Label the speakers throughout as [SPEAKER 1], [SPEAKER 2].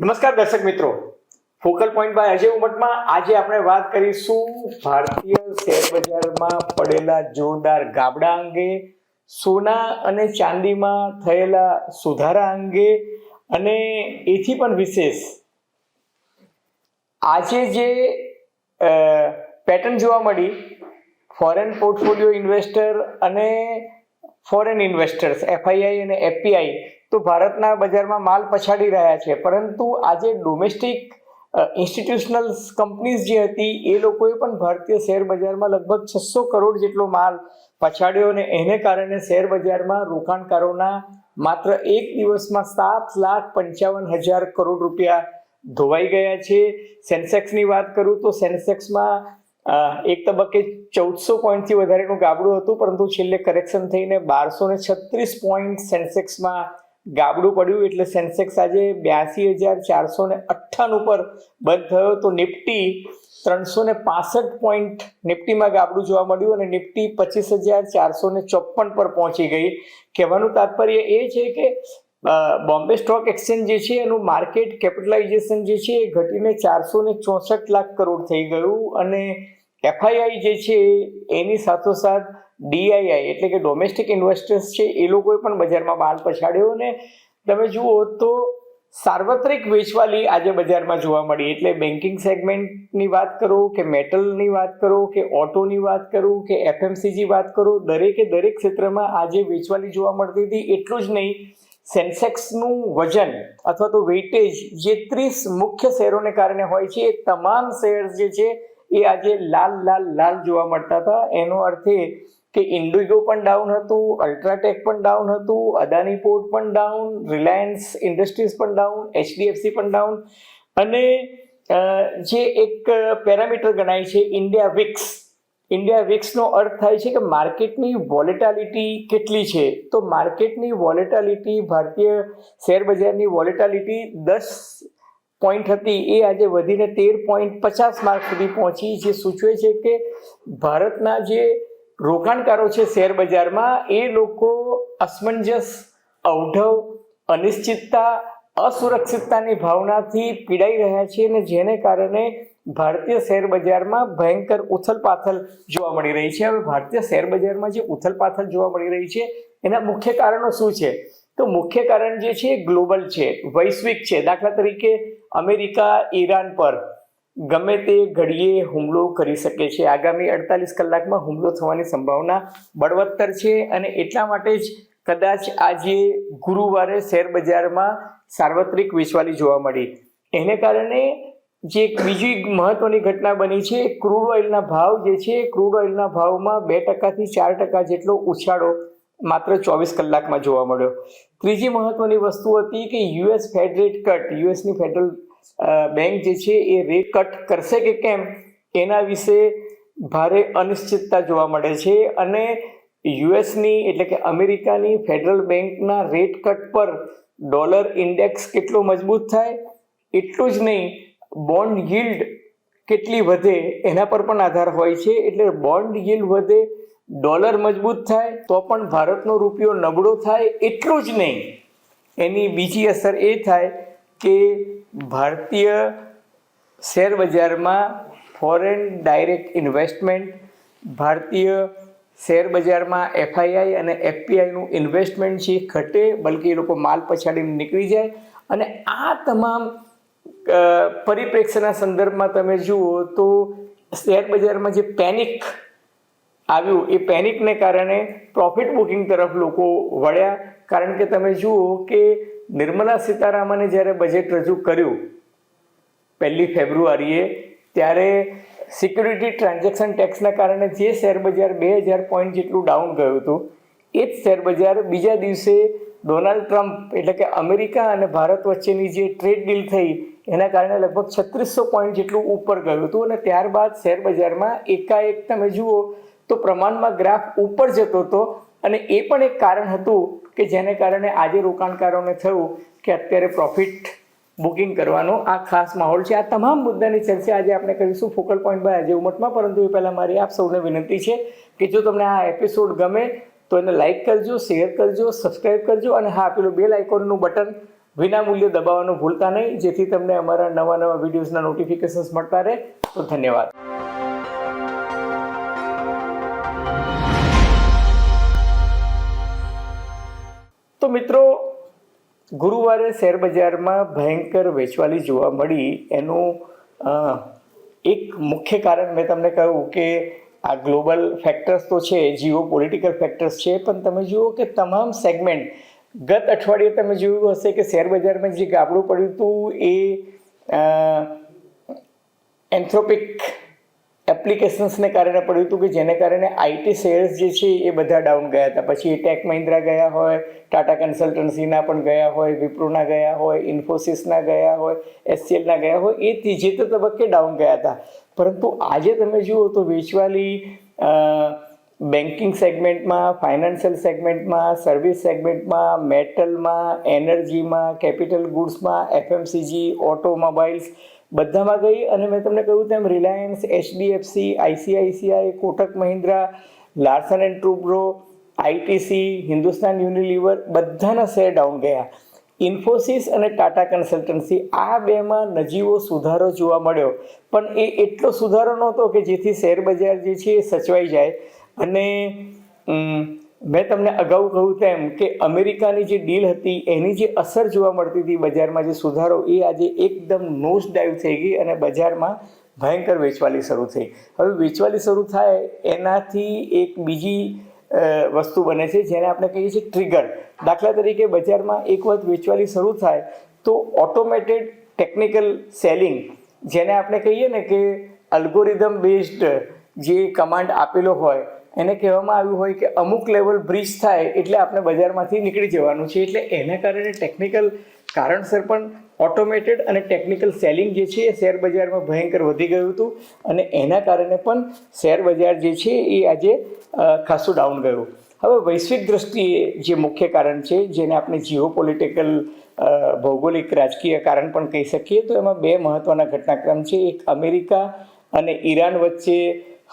[SPEAKER 1] નમસ્કાર દર્શક મિત્રો, ફોકલ પોઈન્ટ બાય અજય ઉમટમાં આજે આપણે વાત કરીશું ભારતીય શેર બજારમાં પડેલા જોરદાર ગાબડા અંગે, સોના અને ચાંદીમાં થયેલા સુધારા અંગે અને એથી પણ વિશેષ આજે જે પેટર્ન જોવા મળી ફોરેન પોર્ટફોલિયો ઇન્વેસ્ટર અને ફોરેન ઇન્વેસ્ટર્સ એફઆઈઆઈ અને એફપીઆઈ તો ભારતના બજારમાં માલ પછાડી રહ્યા છે, પરંતુ આજે ડોમેસ્ટિક ઇન્સ્ટિટ્યુશનલ કંપનીઝ જે હતી એ લોકોએ પણ ભારતીય શેર બજારમાં લગભગ 600 કરોડ જેટલો માલ પછાડ્યો અને એને કારણે શેર બજારમાં રોકાણકારોના માત્ર એક દિવસમાં 7,55,000 કરોડ રૂપિયા ધોવાઈ ગયા છે. સેન્સેક્સની વાત કરું તો સેન્સેક્સમાં એક તબક્કે 1400 પોઈન્ટથી વધારેનું ગાબડું હતું, પરંતુ છેલ્લે કરેક્શન થઈને 1236 પોઈન્ટ સેન્સેક્સમાં ગાબડું પડ્યું, એટલે સેન્સેક્સ આજે 82,458 ઉપર બંધ થયો. તો નિફ્ટી 365 પોઈન્ટ નિફ્ટીમાં ગાબડું જોવા મળ્યું અને નિફ્ટી 25,454 પર પહોંચી ગઈ. કહેવાનું તાત્પર્ય એ છે કે બોમ્બે સ્ટોક એક્સચેન્જ જે છે એનું માર્કેટ કેપિટલાઇઝેશન જે છે એ ઘટીને 464 લાખ કરોડ થઈ ગયું અને એફઆઈઆઈ જે છે એની સાથોસાથ ડીઆઈઆઈ એટલે કે ડોમેસ્ટિક ઇન્વેસ્ટર્સ છે એ લોકોએ પણ બજારમાં માલ પછાડ્યો અને તમે જુઓ તો સાર્વત્રિક વેચવાલી આજે બજારમાં જોવા મળી. એટલે બેન્કિંગ સેગમેન્ટની વાત કરો કે મેટલની વાત કરો કે ઓટોની વાત કરું કે એફએમસીજી વાત કરો, દરેકે દરેક ક્ષેત્રમાં આજે વેચવાલી જોવા મળતી હતી. એટલું જ નહીં, સેન્સેક્સનું વજન અથવા તો વેઇટેજ જે 30 મુખ્ય શેરોને કારણે હોય છે એ તમામ શેર્સ જે છે એ આજે લાલ જોવા મળતા હતા. એનો અર્થ એ કે ઇન્ડિગો પણ ડાઉન હતું, અલ્ટ્રાટેક પણ ડાઉન હતું, અદાની પોર્ટ પણ ડાઉન, રિલાયન્સ ઇન્ડસ્ટ્રીઝ પણ ડાઉન, એચડીએફસી પણ ડાઉન અને જે એક પેરામીટર ગણાય છે ઇન્ડિયા વિક્સનો અર્થ થાય છે કે માર્કેટની વોલેટાલિટી કેટલી છે. તો માર્કેટની વોલેટાલિટી, ભારતીય શેર બજારની વોલેટાલિટી 10 પોઈન્ટ હતી એ આજે વધીને 13.50 માર્ક સુધી પહોંચી, જે સૂચવે છે કે ભારતના જે રોકાણકારો છે શેર બજારમાં એ લોકો અસમંજસ, અવઢવ, અનિશ્ચિતતા, અસુરક્ષિતતાની ભાવનાથી પીડાઈ રહ્યા છે અને જેને કારણે ભારતીય શેર બજારમાં ભયંકર ઉથલપાથલ જોવા મળી રહી છે. હવે ભારતીય શેર બજારમાં જે ઉથલપાથલ જોવા મળી રહી છે એના મુખ્ય કારણો શું છે? તો મુખ્ય કારણ જે છે ગ્લોબલ છે, વૈશ્વિક છે. દાખલા તરીકે અમેરિકા ઈરાન પર ગમે તે ઘડીએ હુમલો કરી શકે છે. આગામી 48 કલાકમાં હુમલો થવાની સંભાવના બળવત્તર છે અને એટલા માટે જ કદાચ આજે ગુરુવારે શેર બજારમાં સાર્વત્રિક વેચવાલી જોવા મળી. એને કારણે જે બીજી મહત્વની ઘટના બની છે, ક્રૂડ ઓઇલના ભાવ જે છે, ક્રૂડ ઓઇલના ભાવમાં 2% થી 4% જેટલો ઉછાળો માત્ર 24 કલાકમાં જોવા મળ્યો. ત્રીજી મહત્વની વસ્તુ હતી કે યુએસ ફેડ રેટ કટ, યુએસની ફેડરલ બેંક જે છે એ રેટ કટ કરશે કે કેમ એના વિશે ભારે અનિશ્ચિતતા જોવા મળે છે અને યુએસની એટલે કે અમેરિકાની ફેડરલ બેંકના રેટ કટ પર ડોલર ઇન્ડેક્સ કેટલો મજબૂત થાય એટલું જ નહીં, બોન્ડ yieldકેટલી વધે એના પર પણ આધાર હોય છે. એટલે બોન્ડ yield વધે, ડોલર મજબૂત થાય તો પણ ભારતનો રૂપિયો નબળો થાય એટલું જ નહીં, એની બીજી અસર એ થાય કે ભારતીય શેર બજારમાં ફોરેન ડાયરેક્ટ ઇન્વેસ્ટમેન્ટ, ભારતીય શેર બજારમાં એફઆઈઆઈ અને એફપીઆઈનું ઇન્વેસ્ટમેન્ટ છે ઘટે, બલકે એ લોકો માલ પછાડીને નીકળી જાય. અને આ તમામ પરિપ્રેક્ષ્યના સંદર્ભમાં તમે જુઓ તો શેર બજારમાં જે પેનિક આવ્યું એ પેનિકને કારણે પ્રોફિટ બુકિંગ તરફ લોકો વળ્યા. કારણ કે તમે જુઓ કે નિર્મલા સીતારામને જ્યારે બજેટ રજૂ કર્યું 1 ફેબ્રુઆરીએ, ત્યારે સિક્યુરિટી ટ્રાન્ઝેક્શન ટેક્સના કારણે જે શેર બજાર 2000 પોઈન્ટ જેટલું ડાઉન ગયું હતું એ જ શેર બજાર બીજા દિવસે ડોનાલ્ડ ટ્રમ્પ એટલે કે અમેરિકા અને ભારત વચ્ચેની જે ટ્રેડ ડીલ થઈ એના કારણે લગભગ 3600 પોઈન્ટ જેટલું ઉપર ગયું હતું અને ત્યારબાદ શેર બજારમાં એકાએક તમે જુઓ તો પ્રમાણમાં ગ્રાફ ઉપર જતો હતો અને એ પણ એક કારણ હતું કે જેને કારણે આજે રોકાણકારોને થયું કે અત્યારે પ્રોફિટ બુકિંગ કરવાનો આ ખાસ માહોલ છે. આ તમામ મુદ્દાની ચર્ચા આજે આપણે કરીશું ફોકલ પોઈન્ટ બાય અજય ઉમટમાં, પરંતુ એ પહેલાં મારી આપ સૌને વિનંતી છે કે જો તમને આ એપિસોડ ગમે તો એને લાઇક કરજો, શેર કરજો, સબસ્ક્રાઈબ કરજો અને હા, પેલું બેલ આઇકોનનું બટન વિનામૂલ્યે દબાવવાનું ભૂલતા નહીં, જેથી તમને અમારા નવા વિડીયોઝના નોટિફિકેશન્સ મળતા રહે. તો ધન્યવાદ. તો મિત્રો, ગુરુવારે શેર બજારમાં ભયંકર વેચવાલી જોવા મળી. એનું એક મુખ્ય કારણ મેં તમને કહ્યું કે આ ગ્લોબલ ફેક્ટર્સ તો છે, જીઓ પોલિટિકલ ફેક્ટર્સ છે, પણ તમે જુઓ કે તમામ સેગમેન્ટ, ગત અઠવાડિયે તમે જોયું હશે કે શેર બજારમાં જે ગાબડું પડ્યું હતું એ એન્થ્રોપિક એપ્લિકેશન્સને કારણે પડ્યું હતું, કે જેને કારણે આઈટી શેર્સ જે છે એ બધા ડાઉન ગયા હતા. પછી ટેક મહિન્દ્રા ગયા હોય, ટાટા કન્સલ્ટન્સીના પણ ગયા હોય, વિપ્રોના ગયા હોય, ઇન્ફોસિસના ગયા હોય, એચસીએલના ગયા હોય, એ ત્રીજે તબક્કે ડાઉન ગયા હતા. પરંતુ આજે તમે જુઓ તો વેચવાલી બેન્કિંગ સેગમેન્ટમાં, ફાઇનાન્શિયલ સેગમેન્ટમાં, સર્વિસ સેગમેન્ટમાં, મેટલમાં, એનર્જીમાં, કેપિટલ ગુડ્સમાં, એફએમસીજી, ઓટોમોબાઈલ્સ બધામાં ગઈ. અને મેં તમને કહ્યું તેમ Reliance, HDFC, ICICI, Kotak Mahindra, Larsen and Toubro, ITC, Hindustan Unilever બધાના શેર ડાઉન ગયા. ઇન્ફોસિસ અને ટાટા કન્સલ્ટન્સી આ બેમાં નજીવો સુધારો જોવા મળ્યો, પણ એ એટલો સુધારો નહોતો કે જેથી શેર બજાર જે છે એ સચવાઈ જાય. અને મેં તમને અગાઉ કહ્યું તેમ કે અમેરિકાની જે ડીલ હતી એની જે અસર જોવા મળતી હતી બજારમાં, જે સુધારો, એ આજે એકદમ નોઝ ડાઈવ થઈ ગઈ અને બજારમાં ભયંકર વેચવાલી શરૂ થઈ. હવે વેચવાલી શરૂ થાય એનાથી એક બીજી વસ્તુ બને છે જેને આપણે કહીએ છીએ ટ્રિગર. દાખલા તરીકે બજારમાં એક વખત વેચવાલી શરૂ થાય તો ઓટોમેટેડ ટેકનિકલ સેલિંગ, જેને આપણે કહીએ ને કે અલ્ગોરિધમ બેઝડ જે કમાન્ડ આપેલો હોય, એને કહેવામાં આવ્યું હોય કે અમુક લેવલ બ્રીચ થાય એટલે આપણે બજારમાંથી નીકળી જવાનું છે. એટલે એના કારણે ટેકનિકલ કારણસર પણ ઓટોમેટેડ અને ટેકનિકલ સેલિંગ જે છે એ શેર બજારમાં ભયંકર વધી ગયું હતું, અને એના કારણે પણ શેર બજાર જે છે એ આજે ખાસું ડાઉન ગયું. હવે વૈશ્વિક દ્રષ્ટિએ જે મુખ્ય કારણ છે, જેને આપણે જીઓ પોલિટિકલ ભૌગોલિક રાજકીય કારણ પણ કહી શકીએ, તો એમાં બે મહત્ત્વના ઘટનાક્રમ છે. એક, અમેરિકા અને ઈરાન વચ્ચે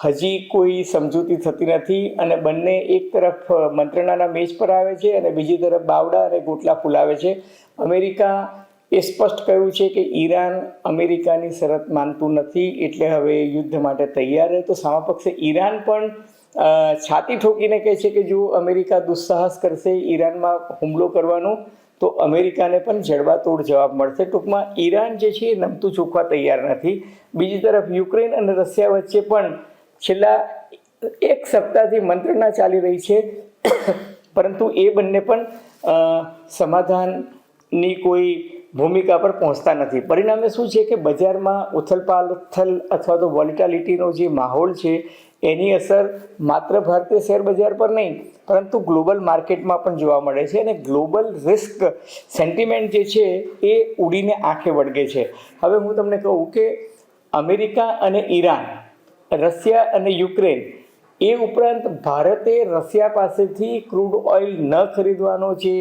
[SPEAKER 1] હજી કોઈ સમજૂતી થતી નથી, અને બંને એક તરફ મંત્રણાના મેચ પર આવે છે અને બીજી તરફ બાવડા અને ગોટલા ફૂલાવે છે. અમેરિકા એ સ્પષ્ટ કહ્યું છે કે ઈરાન અમેરિકાની શરત માનતું નથી, એટલે હવે યુદ્ધ માટે તૈયાર રહે. તો સામાપક્ષે ઈરાન પણ છાતી ઠોકીને કહે છે કે જો અમેરિકા દુસ્સાહસ કરશે ઈરાનમાં હુમલો કરવાનું, તો અમેરિકાને પણ જડબાતોડ જવાબ મળશે. ટૂંકમાં ઈરાન જે છે એ નમતું ચૂકવા તૈયાર નથી. બીજી તરફ યુક્રેન અને રશિયા વચ્ચે પણ છેલ્લા એક સપ્તાહથી મંત્રણા ચાલી રહી છે, પરંતુ એ બંને પણ સમાધાનની કોઈ ભૂમિકા પર પહોંચતા નથી. પરિણામે શું છે કે બજારમાં ઉથલપાથલ અથવા તો વોલેટિલિટીનો જે માહોલ છે એની અસર માત્ર ભારતીય શેર બજાર પર નહીં, પરંતુ ગ્લોબલ માર્કેટમાં પણ જોવા મળે છે. અને ગ્લોબલ રિસ્ક સેન્ટિમેન્ટ જે છે એ ઉડીને આંખે વળગે છે. હવે હું તમને કહું કે અમેરિકા અને ઈરાન, રશિયા અને યુક્રેન, એ ઉપરાંત ભારતે રશિયા પાસેથી ક્રૂડ ઓઇલ ન ખરીદવાનો જે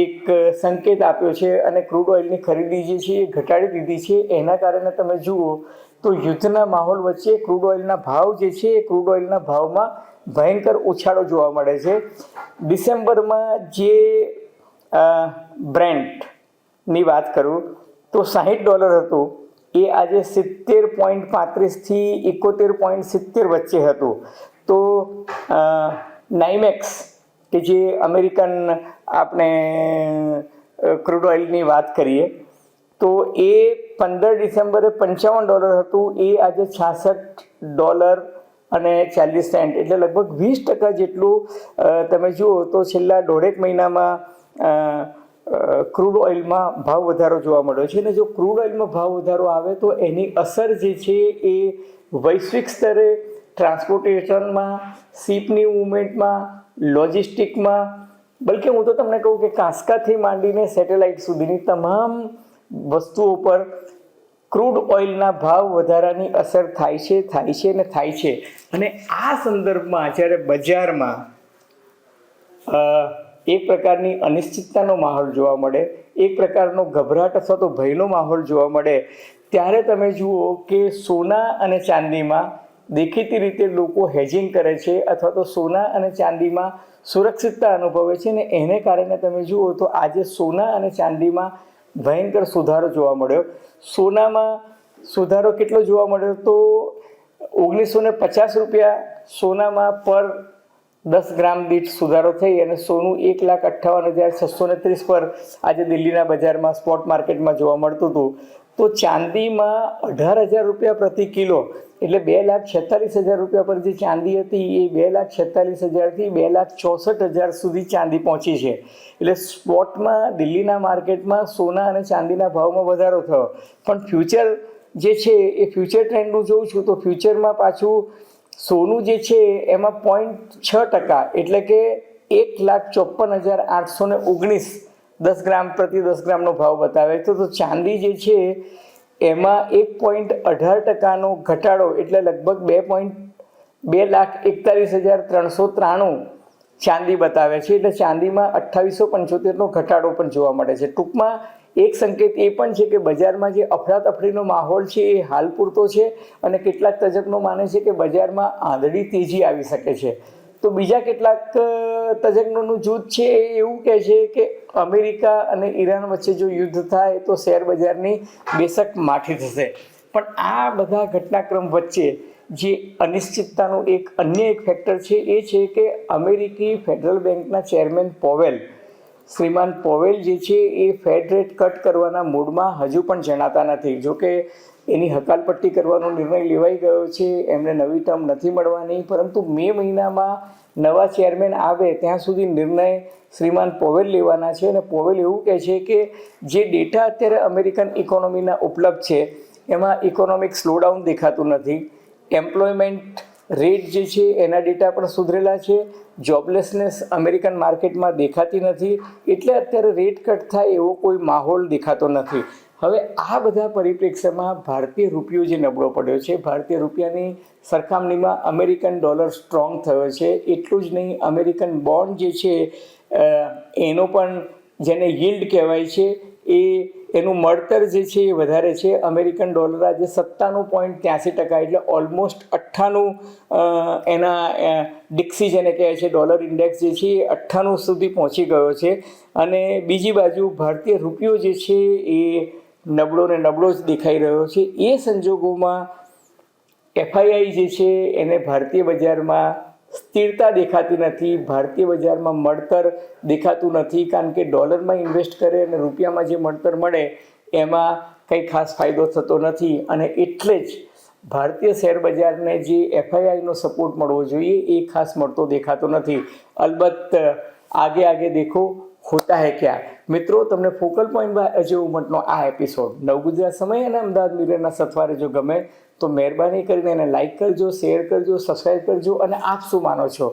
[SPEAKER 1] એક સંકેત આપ્યો છે અને ક્રૂડ ઓઇલની ખરીદી જે છે એ ઘટાડી દીધી છે. એના કારણે તમે જુઓ તો યુદ્ધના માહોલ વચ્ચે ક્રૂડ ઓઇલના ભાવ જે છે એ ક્રૂડ ઓઇલના ભાવમાં ભયંકર ઉછાળો જોવા મળે છે. ડિસેમ્બરમાં જે બ્રેન્ટની વાત કરું તો $60 હતું, એ આજે 70.35 થી 71.70 વચ્ચે હતું. તો નાઇમેક્સ કે જે અમેરિકન આપણે ક્રૂડ ઓઇલની વાત કરીએ તો એ 15 ડિસેમ્બરે $55 હતું, એ આજે $66.40, એટલે લગભગ 20% જેટલું તમે જુઓ તો છેલ્લા દોઢેક મહિનામાં ક્રૂડ ઓઇલમાં ભાવ વધારો જોવા મળ્યો છે. અને જો ક્રૂડ ઓઇલમાં ભાવ વધારો આવે તો એની અસર જે છે એ વૈશ્વિક સ્તરે ટ્રાન્સપોર્ટેશનમાં, શિપની મૂવમેન્ટમાં, લોજિસ્ટિકમાં, બલકે હું તો તમને કહું કે કાંસકાથી માંડીને સેટેલાઇટ સુધીની તમામ વસ્તુઓ પર ક્રૂડ ઓઇલના ભાવ વધારાની અસર થાય છે. અને આ સંદર્ભમાં જ્યારે બજારમાં એક પ્રકારની અનિશ્ચિતતાનો માહોલ જોવા મળે, એક પ્રકારનો ગભરાટ અથવા તો ભયનો માહોલ જોવા મળે, ત્યારે તમે જુઓ કે સોના અને ચાંદીમાં દેખીતી રીતે લોકો હેજિંગ કરે છે અથવા તો સોના અને ચાંદીમાં સુરક્ષિતતા અનુભવે છે. ને એને કારણે તમે જુઓ તો આજે સોના અને ચાંદીમાં ભયંકર સુધારો જોવા મળ્યો. સોનામાં સુધારો કેટલો જોવા મળ્યો તો 1950 રૂપિયા સોનામાં પર 10 ગ્રામ દીઠ સુધારો થઈ અને સોનું 1,58,630 પર આજે દિલ્હીના બજારમાં સ્પોટ માર્કેટમાં જોવા મળતું હતું. તો ચાંદીમાં 18,000 રૂપિયા પ્રતિ કિલો એટલે 2,46,000 રૂપિયા પર જે ચાંદી હતી એ 2,46,000થી 2,64,000 સુધી ચાંદી પહોંચી છે. એટલે સ્પોટમાં દિલ્હીના માર્કેટમાં સોના અને ચાંદીના ભાવમાં વધારો થયો. પણ ફ્યુચર જે છે એ ફ્યુચર ટ્રેન્ડ હું જોઉં છું તો ફ્યુચરમાં પાછું સોનું જે છે એમાં 0.6% એટલે કે 1,54,819 10 ગ્રામ પ્રતિ 10 ગ્રામનો ભાવ બતાવે તો ચાંદી જે છે એમાં 1.18%નો ઘટાડો એટલે લગભગ 2,41,393 ચાંદી બતાવે છે. એટલે ચાંદીમાં 2,875નો ઘટાડો પણ જોવા મળે છે. ટૂંકમાં એક સંકેત એ પણ છે કે બજારમાં જે અફરાતફરીનો માહોલ છે એ હાલ પૂરતો છે અને કેટલાક તજજ્ઞો માને છે કે બજારમાં આંધળી તેજી આવી શકે છે. તો બીજા કેટલાક તજજ્ઞોનું જૂથ છે એ એવું કહે છે કે અમેરિકા અને ઈરાન વચ્ચે જો યુદ્ધ થાય તો શેર બજારની બેશક માઠી થશે. પણ આ બધા ઘટનાક્રમ વચ્ચે જે અનિશ્ચિતતાનું અન્ય એક ફેક્ટર છે એ છે કે અમેરિકી ફેડરલ બેંકના ચેરમેન શ્રીમાન પોવેલ જે છે એ ફેડ રેટ કટ કરવાના મૂડમાં હજુ પણ જણાતા નથી. જોકે એની હકાલપટ્ટી કરવાનો નિર્ણય લેવાઈ ગયો છે, એમને નવી ટર્મ નથી મળવાની, પરંતુ મે મહિનામાં નવા ચેરમેન આવે ત્યાં સુધી નિર્ણય શ્રીમાન પોવેલ લેવાના છે. અને પોવેલ એવું કહે છે કે જે ડેટા અત્યારે અમેરિકન ઇકોનોમીના ઉપલબ્ધ છે એમાં ઇકોનોમિક સ્લોડાઉન દેખાતું નથી. એમ્પ્લોયમેન્ટ રેટ જે છે એના ડેટા પણ સુધરેલા છે. જોબલેસનેસ અમેરિકન માર્કેટમાં દેખાતી નથી. એટલે અત્યારે રેટ કટ થાય એવો કોઈ માહોલ દેખાતો નથી. હવે આ બધા પરિપ્રેક્ષ્યમાં ભારતીય રૂપિયો જે નબળો પડ્યો છે, ભારતીય રૂપિયાની સરખામણીમાં અમેરિકન ડોલર સ્ટ્રોંગ થયો છે. એટલું જ નહીં, અમેરિકન બોન્ડ જે છે એનો પણ જેને yieldકહેવાય છે એનું મળતર જે છે એ વધારે છે. અમેરિકન ડોલર આજે 97.83% એટલે ઓલમોસ્ટ 98 એના ડિક્સી જેને કહેવાય છે ડોલર ઇન્ડેક્સ જે છે એ 98 સુધી પહોંચી ગયો છે. અને બીજી બાજુ ભારતીય રૂપિયો જે છે એ નબળો ને નબળો જ દેખાઈ રહ્યો છે. એ સંજોગોમાં FII જે છે એને ભારતીય બજારમાં સ્થિરતા દેખાતી નથી, ભારતીય બજારમાં મળતર દેખાતું નથી, કારણ કે ડોલરમાં ઇન્વેસ્ટ કરે અને રૂપિયામાં જે મળતર મળે એમાં કંઈ ખાસ ફાયદો થતો નથી. અને એટલે જ ભારતીય શેર બજારને જે FIIનો સપોર્ટ મળવો જોઈએ એ ખાસ મળતો દેખાતો નથી. અલબત્ત આગે દેખો હોતા હૈ ક્યા. મિત્રો, તમને ફોકલ પોઈન્ટ બાય અજય ઉમટનો આ એપિસોડ નવગુજરાત સમય અને અમદાવાદ મિરરના સથવારે જો ગમે તો મહેરબાની કરીને એને લાઇક કરજો, શેર કરજો, સબસ્ક્રાઈબ કરજો. અને આપ શું માનો છો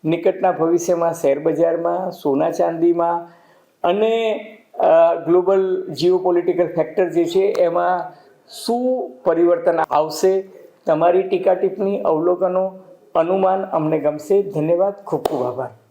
[SPEAKER 1] નિકટના ભવિષ્યમાં શેર બજારમાં, સોના ચાંદીમાં અને ગ્લોબલ જીઓપોલિટિકલ ફેક્ટર જે છે એમાં શું પરિવર્તન આવશે? તમારી ટીકા ટિપ્પણી, અવલોકનો, અનુમાન અમને ગમશે. ધન્યવાદ, ખૂબ ખૂબ આભાર.